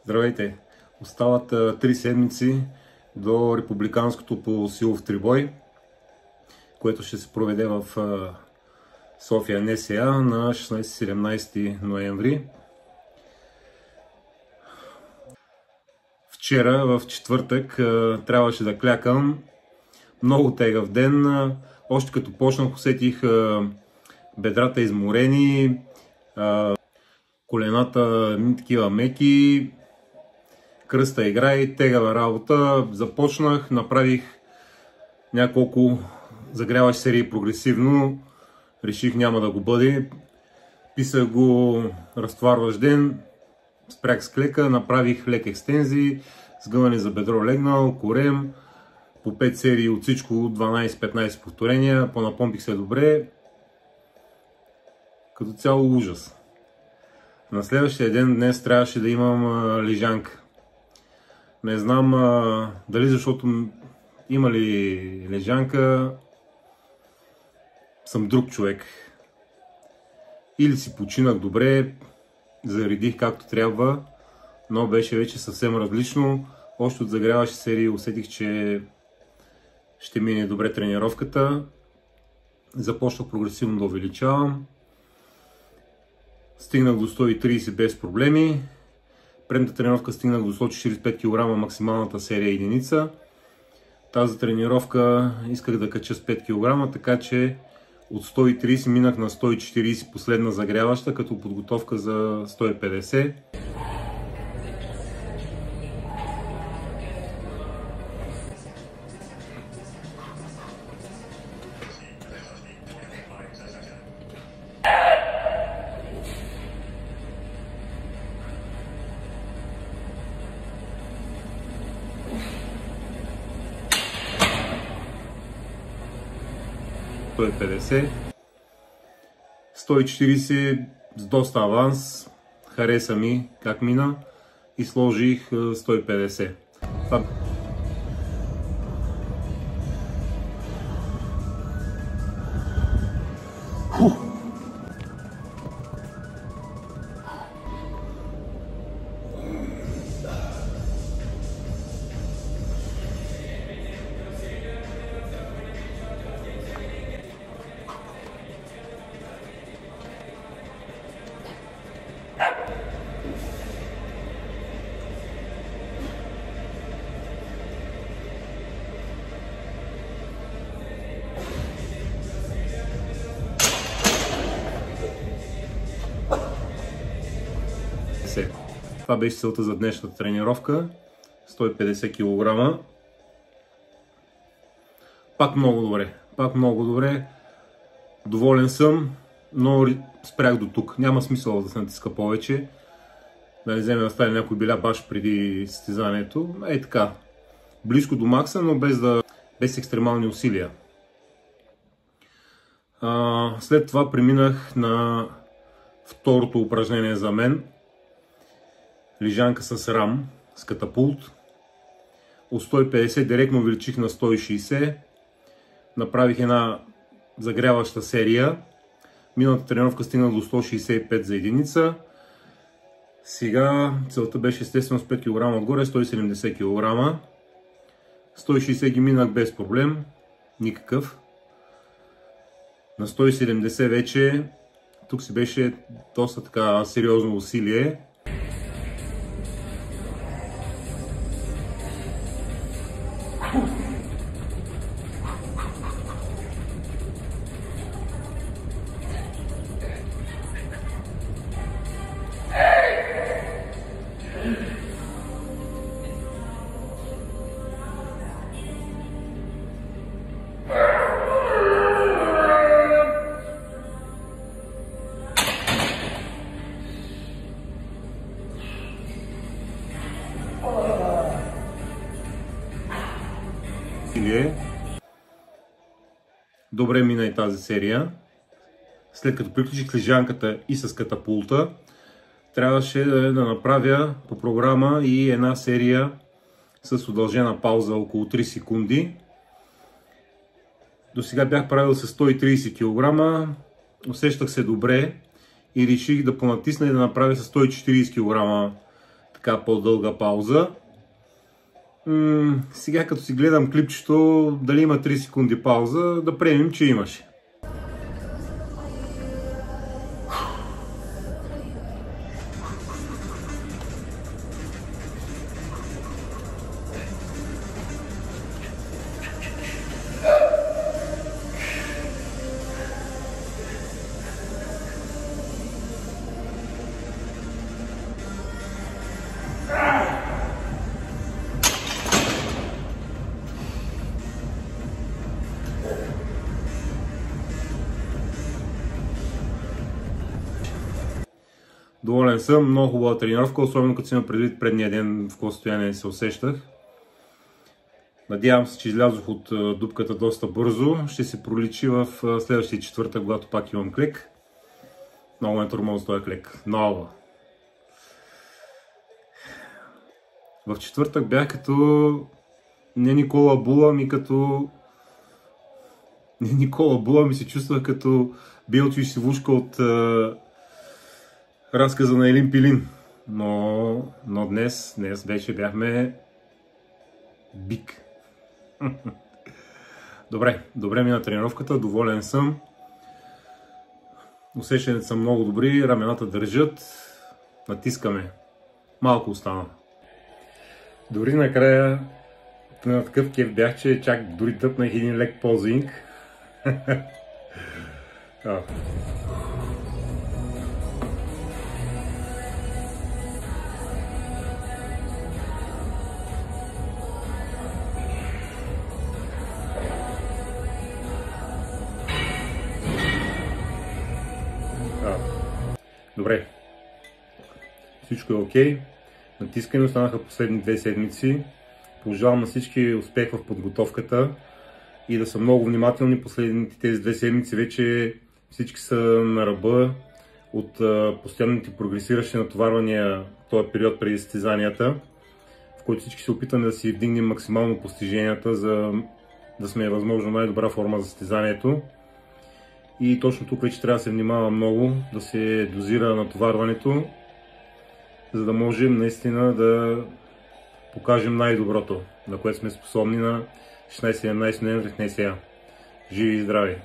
Здравейте! Остават 3 седмици до републиканското по силов трибой, което ще се проведе в София НСА на 16-17 ноември. Вчера, в четвъртък, трябваше да клякам. Много тегав ден. Още като почнах, усетих бедрата изморени, колената такива меки, кръста игра и тегава работа. Започнах, направих няколко загряващи серии прогресивно. Реших няма да го бъде. Писах го разтварващ ден, спрях с клека, направих лек екстензии, сгъване за бедро легнал, корем, по 5 серии от всичко, 12-15 повторения, понапомпих се добре. Като цяло ужас. На следващия ден днес трябваше да имам лежанка. Не знам дали защото има ли лежанка, съм друг човек. Или си починах добре, заредих както трябва, но беше вече съвсем различно. Още от загряващи серии усетих, че ще мине добре тренировката. Започнах прогресивно да увеличавам. Стигнах до 130 без проблеми. Предната тренировка стигнах до 145 кг максималната серия единица. Тази тренировка исках да кача с 5 кг, така че от 130 минах на 140 последна загряваща, като подготовка за 150. – 150, 140 с доста аванс, хареса ми как мина и сложих 150. Това беше целта за днешната тренировка. 150 кг. Пак много добре. Доволен съм, но спрях до тук. Няма смисъл да се натиска повече. Да не вземе да стане някой биля баш преди състезанието. Ей така. Близко до макса, но без екстремални усилия. След това преминах на второто упражнение за мен. Лежанка с рам, с катапулт. От 150 директно увеличих на 160. Направих една загряваща серия. Миналата тренировка стигна до 165 за единица. Сега целта беше естествено с 5 кг отгоре, 170 кг. 160 ги минах без проблем. Никакъв. На 170 вече, тук си беше доста така сериозно усилие. Добре мина и тази серия. След като приключих лежанката и с катапулта, трябваше да направя по програма и една серия с удължена пауза около 3 секунди. До сега бях правил с 130 кг, усещах се добре и реших да понатисна и да направя с 140 кг така по-дълга пауза. Сега като си гледам клипчето, дали има 3 секунди пауза, да приемем, че имаше. Доволен съм, много хубава тренировка, особено като си има предвид предния ден в какво състояние се усещах. Надявам се, че излязох от дупката доста бързо. Ще се проличи в следващия четвъртък, когато пак имам клек. Много ме тормози този клек. Много. В четвъртък бях като не Никола Була, ми се чувствах като Белчо и Сивушка от разказа на Елин Пилин. Но днес вече бяхме бик. Добре мина тренировката, доволен съм. Усещането са много добри, рамената държат, натискаме. Малко остана. Дори накрая на такъв кеф бях, че чак дори тъпнах един лек позинг. Добре, всичко е окей. Натискане останаха последни 2 седмици. Пожелавам на всички успех в подготовката и да са много внимателни. Последните тези 2 седмици вече всички са на ръба от постоянните прогресиращи натоварвания в този период преди състезанията, в който всички се опитаме да си вдигнем максимално постиженията, за да сме възможно най-добра форма за състезанието. И точно тук вече трябва да се внимава много, да се дозира натоварването, за да можем наистина да покажем най-доброто, на което сме способни на 16-17 ноември в НСА. Живи и здрави!